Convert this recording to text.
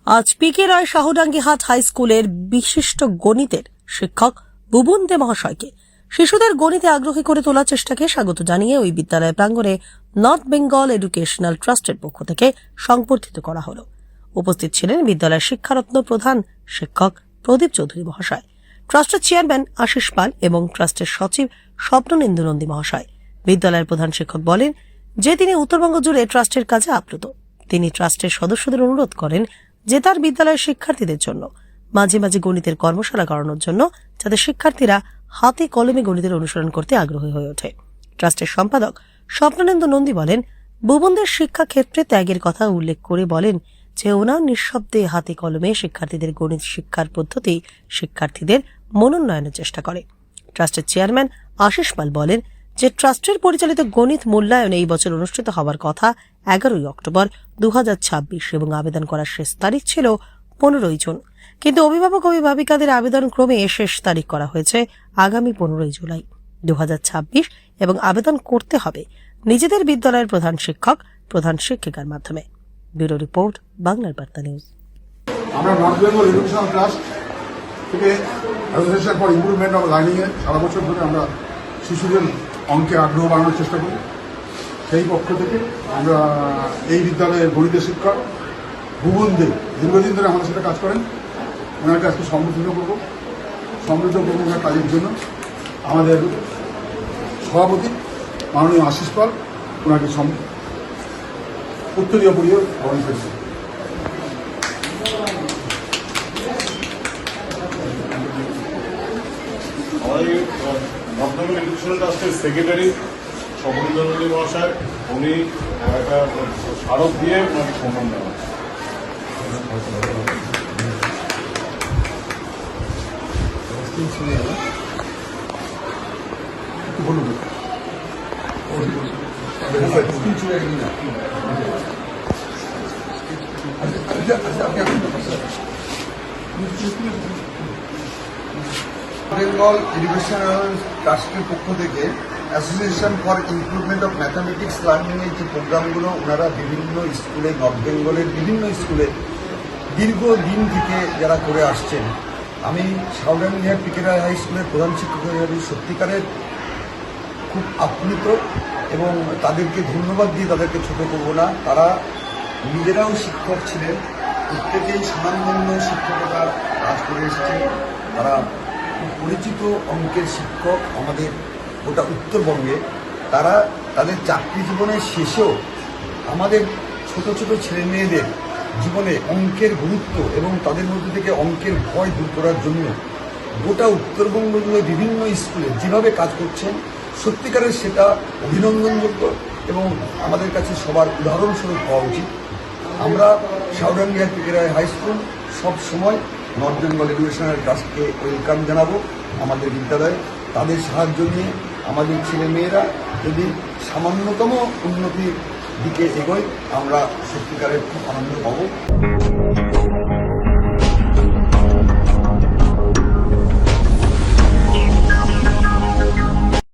আজ পিকে রায় শাহডাঙ্গিহাট হাই স্কুলের বিশিষ্ট গণিতের শিক্ষক বুবন দে মহাশয়কে শিশুদের গণিতে আগ্রহী করে তোলার চেষ্টাকে স্বাগত জানিয়ে ওই বিদ্যালয় প্রাঙ্গণে নর্থ বেঙ্গল এডুকেশনাল ট্রাস্টের পক্ষ থেকে সংবর্ধিত করা হল। উপস্থিত ছিলেন বিদ্যালয়ের শিক্ষারত্ন প্রধান শিক্ষক প্রদীপ চৌধুরী মহাশয়, ট্রাস্টের চেয়ারম্যান আশিস পাল এবং ট্রাস্টের সচিব স্বপ্নেন্দু নন্দী মহাশয়। বিদ্যালয়ের প্রধান শিক্ষক বলেন যে তিনি উত্তরবঙ্গ জুড়ে ট্রাস্টের কাজে আপ্লুত। তিনি ট্রাস্টের সদস্যদের অনুরোধ করেন যে তার বিদ্যালয়ের শিক্ষার্থীদের জন্য মাঝে মাঝে গণিতের কর্মশালা করানোর জন্য, যাতে শিক্ষার্থীরা হাতে কলমে গণিতের অনুসরণ করতে আগ্রহী হয়ে ওঠে। ট্রাস্টের সম্পাদক স্বপ্নেন্দু নন্দী বলেন, বুবনদের শিক্ষা ক্ষেত্রে ত্যাগের কথা উল্লেখ করে বলেন যে ওনার নিঃশব্দে হাতে কলমে শিক্ষার্থীদের গণিত শিক্ষার পদ্ধতি শিক্ষার্থীদের মনোন্নয়নের চেষ্টা করে। ট্রাস্টের চেয়ারম্যান আশিস পাল বলেন যে ট্রাস্টের পরিচালিত গণিত মূল্যায়ন এই বছর অনুষ্ঠিত হওয়ার কথা 11 অক্টোবর 2026 এবং আবেদন করার শেষ তারিখ ছিল 15 জুন, কিন্তু অভিভাবক অভিভাবিকাদের আবেদন ক্রমে শেষ তারিখ করা হয়েছে আগামী 15 জুলাই 2026 এবং আবেদন করতে হবে নিজেদের বিদ্যালয়ের প্রধান শিক্ষক প্রধান শিক্ষিকার মাধ্যমে। ব্যুরো রিপোর্ট, বাংলার বার্তা নিউজ। আমরা নর্থ বেঙ্গল এডুকেশনাল ট্রাস্ট থেকে association for improvement of learning এর সারা বছর ধরে আমরা শিশুদের অঙ্কে আগ্রহ বাড়ানোর চেষ্টা করি। সেই পক্ষ থেকে আমরা এই বিদ্যালয়ের গণিতের শিক্ষক বুবন দে দীর্ঘদিন ধরে আমাদের সাথে কাজ করেন, ওনাকে আজকে সমৃদ্ধ করবো ওনার কাজের জন্য আমাদের সভাপতি মাননীয় আশিস পাল ওনাকে উত্তরীয় পরিয়ে গ্রহণ করেছেন। আমাদের নর্থ বেঙ্গল এডুকেশনাল ট্রাস্টের সেক্রেটারি স্বপ্নেন্দু নন্দী মহাশয়, উনি একটা স্মারক দিয়ে ওনাকে সম্মান দেওয়া। বেঙ্গল এডুকেশনাল ট্রাস্টের পক্ষ থেকে association for improvement of mathematics learning এর যে প্রোগ্রামগুলো ওনারা বিভিন্ন স্কুলে, নর্থ বেঙ্গলের বিভিন্ন স্কুলে দীর্ঘদিন থেকে যারা করে আসছেন, আমি শাহডাঙ্গিহাট পিকে রায় হাই স্কুলের প্রধান শিক্ষক হিসেবে সত্যিকারের খুব আপ্লুত এবং তাদেরকে ধন্যবাদ দিয়ে তাদেরকে ছোট করব না। তারা নিজেরাও শিক্ষক ছিলেন, প্রত্যেকেই স্বনামধন্য শিক্ষকতার কাজ করে এসেছেন। তারা খুব পরিচিত অঙ্কের শিক্ষক আমাদের গোটা উত্তরবঙ্গে। তারা তাদের চাকরি জীবনের শেষেও আমাদের ছোট ছোট ছেলে মেয়েদের জীবনে অঙ্কের গুরুত্ব এবং তাদের মধ্যে থেকে অঙ্কের ভয় দূর করার জন্য গোটা উত্তরবঙ্গ জুড়ে বিভিন্ন স্কুলে যেভাবে কাজ করছেন, সত্যিকারের সেটা অভিনন্দনযোগ্য এবং আমাদের কাছে সবার উদাহরণস্বরূপ হওয়া উচিত। আমরা শাহডাঙ্গিহাট পিকে রায় হাই স্কুল সব সময় নর্থ বেঙ্গল এডুকেশনাল ট্রাস্টকে ওয়েলকাম জানাবো আমাদের বিদ্যালয়ে। তাদের সাহায্য নিয়ে আমাদের ছেলে মেয়েরা যদি সামান্যতম উন্নতির দিকে এগোয়, আমরা সত্যিকারের খুব আনন্দ পাবো।